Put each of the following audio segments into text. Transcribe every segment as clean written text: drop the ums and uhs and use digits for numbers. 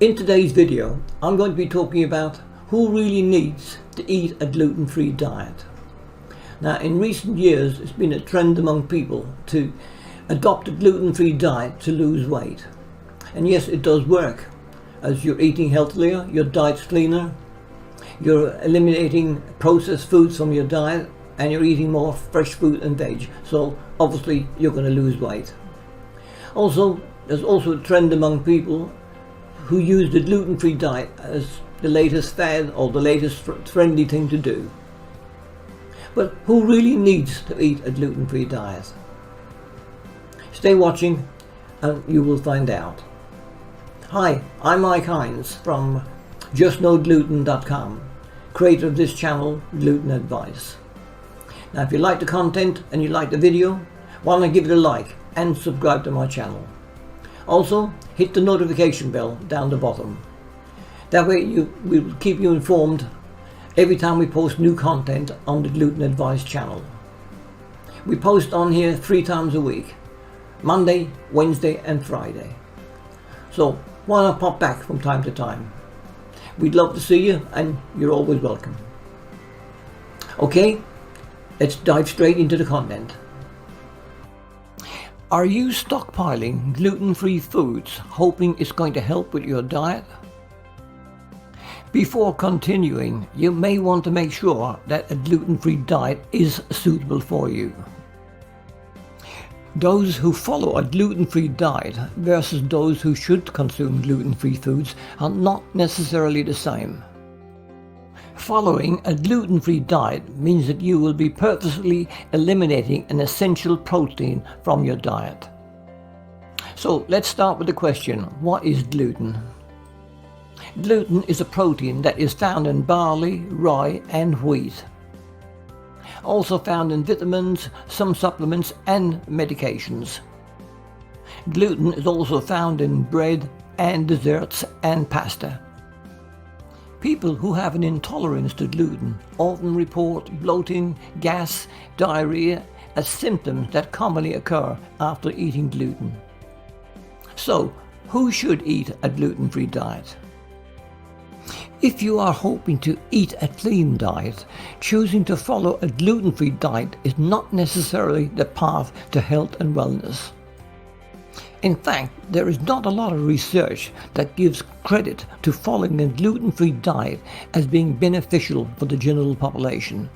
In today's video, I'm going to be talking about who really needs to eat a gluten-free diet. Now, in recent years, it's been a trend among people to adopt a gluten-free diet to lose weight. And yes, it does work. As you're eating healthier, your diet's cleaner, you're eliminating processed foods from your diet, and you're eating more fresh fruit and veg. So obviously you're going to lose weight. Also, there's also a trend among people who use the gluten-free diet as the latest fad or the latest trendy thing to do. But who really needs to eat a gluten-free diet? Stay watching and you will find out. Hi, I'm Mike Hines from JustKnowGluten.com, creator of this channel, Gluten Advice. Now, if you like the content and you like the video, why don't you give it a like and subscribe to my channel. Also, hit the notification bell down the bottom. That way we will keep you informed every time we post new content on the Gluten Advice channel. We post on here 3 times a week, Monday, Wednesday and Friday. So why not pop back from time to time? We'd love to see you and you're always welcome. Okay, let's dive straight into the content. Are you stockpiling gluten-free foods hoping it's going to help with your diet? Before continuing, you may want to make sure that a gluten-free diet is suitable for you. Those who follow a gluten-free diet versus those who should consume gluten-free foods are not necessarily the same. Following a gluten-free diet means that you will be purposefully eliminating an essential protein from your diet. So let's start with the question, what is gluten? Gluten is a protein that is found in barley, rye and wheat. Also found in vitamins, some supplements and medications. Gluten is also found in bread and desserts and pasta. People who have an intolerance to gluten often report bloating, gas, diarrhea as symptoms that commonly occur after eating gluten. So, who should eat a gluten-free diet? If you are hoping to eat a clean diet, choosing to follow a gluten-free diet is not necessarily the path to health and wellness. In fact, there is not a lot of research that gives credit to following a gluten-free diet as being beneficial for the general population.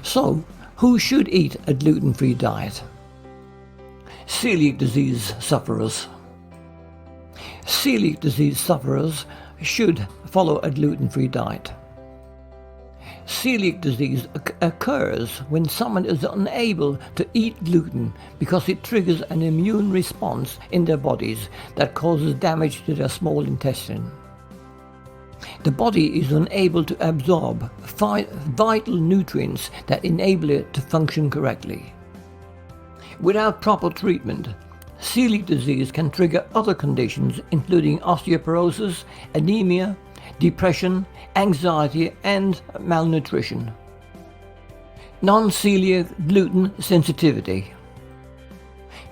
So, who should eat a gluten-free diet? Celiac disease sufferers. Celiac disease sufferers should follow a gluten-free diet. Celiac disease occurs when someone is unable to eat gluten because it triggers an immune response in their bodies that causes damage to their small intestine. The body is unable to absorb vital nutrients that enable it to function correctly. Without proper treatment, celiac disease can trigger other conditions including osteoporosis, anemia, depression, anxiety and malnutrition. Non-celiac gluten sensitivity.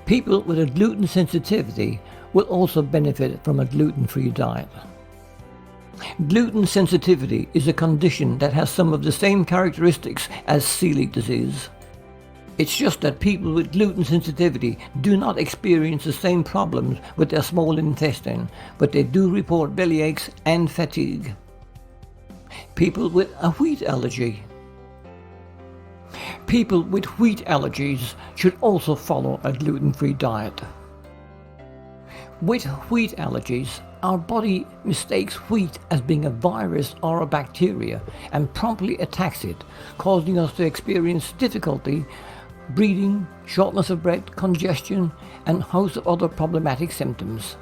People with a gluten sensitivity will also benefit from a gluten-free diet. Gluten sensitivity is a condition that has some of the same characteristics as celiac disease. It's just that people with gluten sensitivity do not experience the same problems with their small intestine, but they do report belly aches and fatigue. People with a wheat allergy. People with wheat allergies should also follow a gluten-free diet. With wheat allergies, our body mistakes wheat as being a virus or a bacteria and promptly attacks it, causing us to experience difficulty breathing, shortness of breath, congestion, and a host of other problematic symptoms.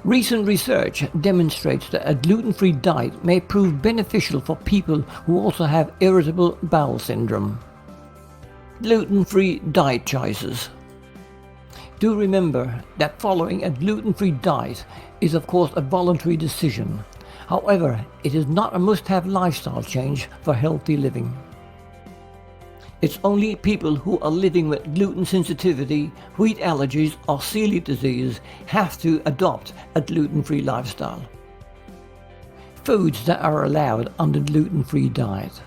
Recent research demonstrates that a gluten-free diet may prove beneficial for people who also have irritable bowel syndrome. Gluten-free diet choices. Do remember that following a gluten-free diet is of course a voluntary decision. However, it is not a must-have lifestyle change for healthy living. It's only people who are living with gluten sensitivity, wheat allergies or celiac disease have to adopt a gluten-free lifestyle. Foods that are allowed on the gluten-free diet.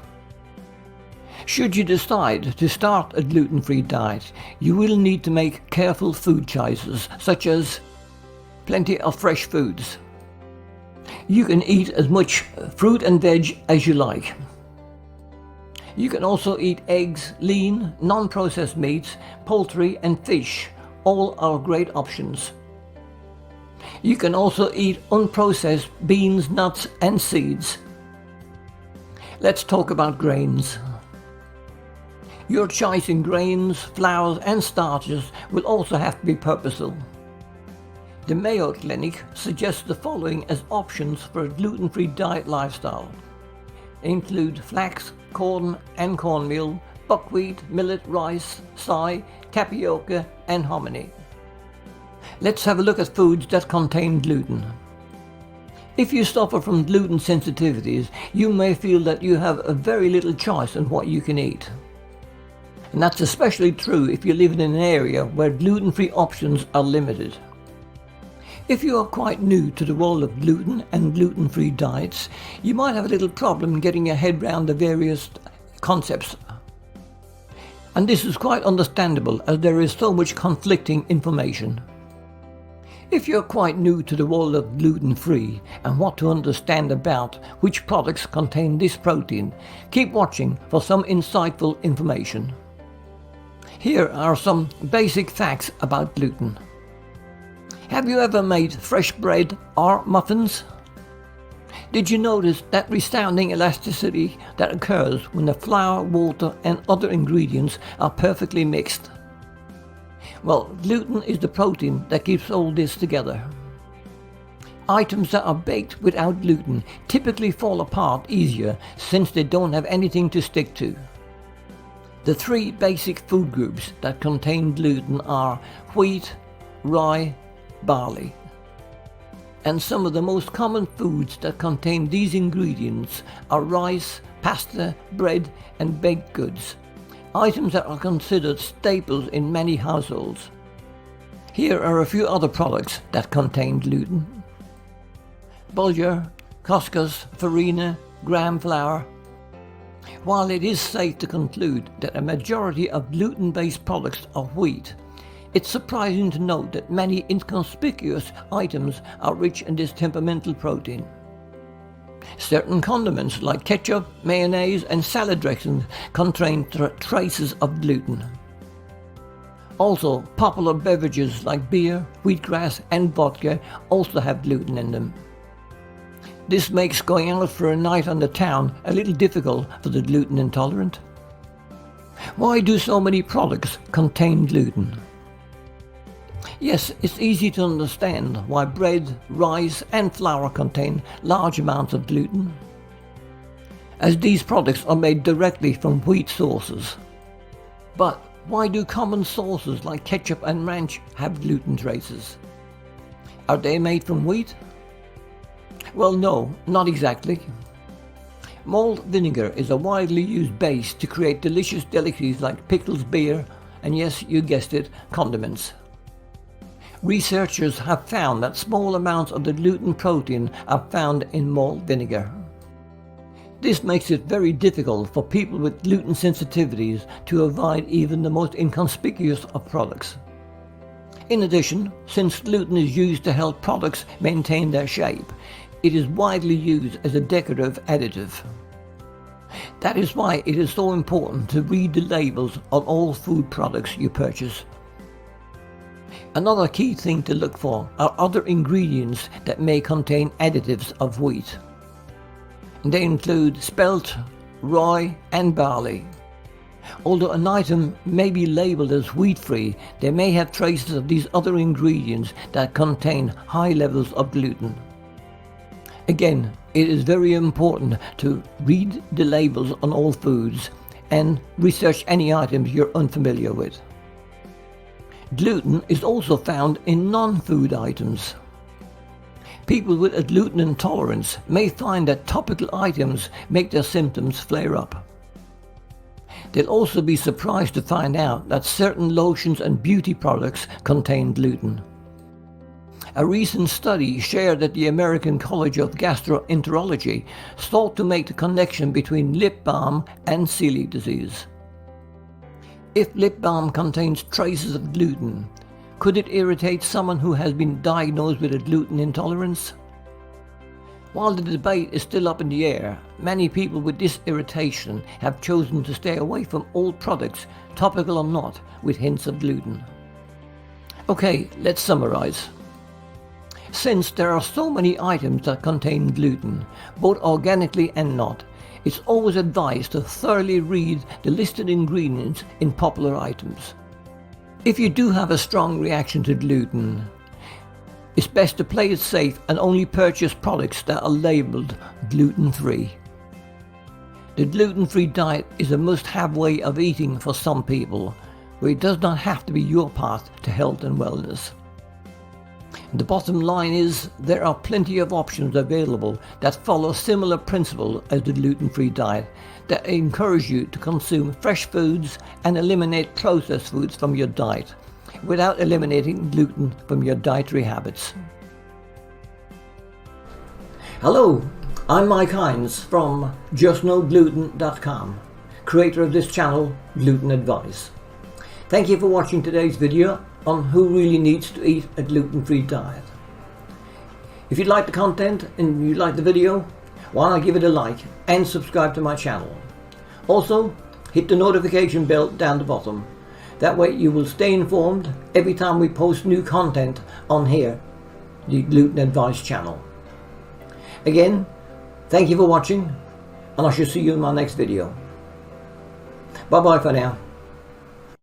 Should you decide to start a gluten-free diet, you will need to make careful food choices, such as plenty of fresh foods. You can eat as much fruit and veg as you like. You can also eat eggs, lean, non-processed meats, poultry and fish. All are great options. You can also eat unprocessed beans, nuts and seeds. Let's talk about grains. Your choice in grains, flours and starches will also have to be purposeful. The Mayo Clinic suggests the following as options for a gluten-free diet lifestyle. They include flax, corn and cornmeal, buckwheat, millet, rice, soy, tapioca and hominy. Let's have a look at foods that contain gluten. If you suffer from gluten sensitivities, you may feel that you have a very little choice in what you can eat. And that's especially true if you live in an area where gluten-free options are limited. If you are quite new to the world of gluten and gluten-free diets, you might have a little problem getting your head around the various concepts. And this is quite understandable as there is so much conflicting information. If you're quite new to the world of gluten-free and want to understand about which products contain this protein, keep watching for some insightful information. Here are some basic facts about gluten. Have you ever made fresh bread or muffins? Did you notice that resounding elasticity that occurs when the flour, water and other ingredients are perfectly mixed? Well, gluten is the protein that keeps all this together. Items that are baked without gluten typically fall apart easier since they don't have anything to stick to. The three basic food groups that contain gluten are wheat, rye, barley. And some of the most common foods that contain these ingredients are rice, pasta, bread and baked goods, items that are considered staples in many households. Here are a few other products that contain gluten. Bulgur, couscous, farina, gram flour. While it is safe to conclude that a majority of gluten-based products are wheat, it's surprising to note that many inconspicuous items are rich in this temperamental protein. Certain condiments like ketchup, mayonnaise and salad dressings contain traces of gluten. Also, popular beverages like beer, wheatgrass and vodka also have gluten in them. This makes going out for a night on the town a little difficult for the gluten intolerant. Why do so many products contain gluten? Yes, it's easy to understand why bread, rice and flour contain large amounts of gluten, as these products are made directly from wheat sources. But why do common sauces like ketchup and ranch have gluten traces? Are they made from wheat? Well, no, not exactly. Malt vinegar is a widely used base to create delicious delicacies like pickles, beer, and yes, you guessed it, condiments. Researchers have found that small amounts of the gluten protein are found in malt vinegar. This makes it very difficult for people with gluten sensitivities to avoid even the most inconspicuous of products. In addition, since gluten is used to help products maintain their shape, it is widely used as a decorative additive. That is why it is so important to read the labels on all food products you purchase. Another key thing to look for are other ingredients that may contain additives of wheat. They include spelt, rye and barley. Although an item may be labeled as wheat-free, they may have traces of these other ingredients that contain high levels of gluten. Again, it is very important to read the labels on all foods and research any items you're unfamiliar with. Gluten is also found in non-food items. People with a gluten intolerance may find that topical items make their symptoms flare up. They'll also be surprised to find out that certain lotions and beauty products contain gluten. A recent study shared that the American College of Gastroenterology sought to make the connection between lip balm and celiac disease. If lip balm contains traces of gluten, could it irritate someone who has been diagnosed with a gluten intolerance? While the debate is still up in the air, many people with this irritation have chosen to stay away from all products, topical or not, with hints of gluten. Okay, let's summarize. Since there are so many items that contain gluten, both organically and not, it's always advised to thoroughly read the listed ingredients in popular items. If you do have a strong reaction to gluten, it's best to play it safe and only purchase products that are labeled gluten-free. The gluten-free diet is a must-have way of eating for some people, but it does not have to be your path to health and wellness. The bottom line is there are plenty of options available that follow similar principles as the gluten-free diet that encourage you to consume fresh foods and eliminate processed foods from your diet, without eliminating gluten from your dietary habits. Hello, I'm Mike Hines from JustKnowGluten.com, creator of this channel, Gluten Advice. Thank you for watching today's video on who really needs to eat a gluten-free diet. If you like the content and you like the video, why not give it a like and subscribe to my channel. Also, hit the notification bell down the bottom. That way you will stay informed every time we post new content on here, the Gluten Advice channel. Again, thank you for watching, and I shall see you in my next video. Bye bye for now.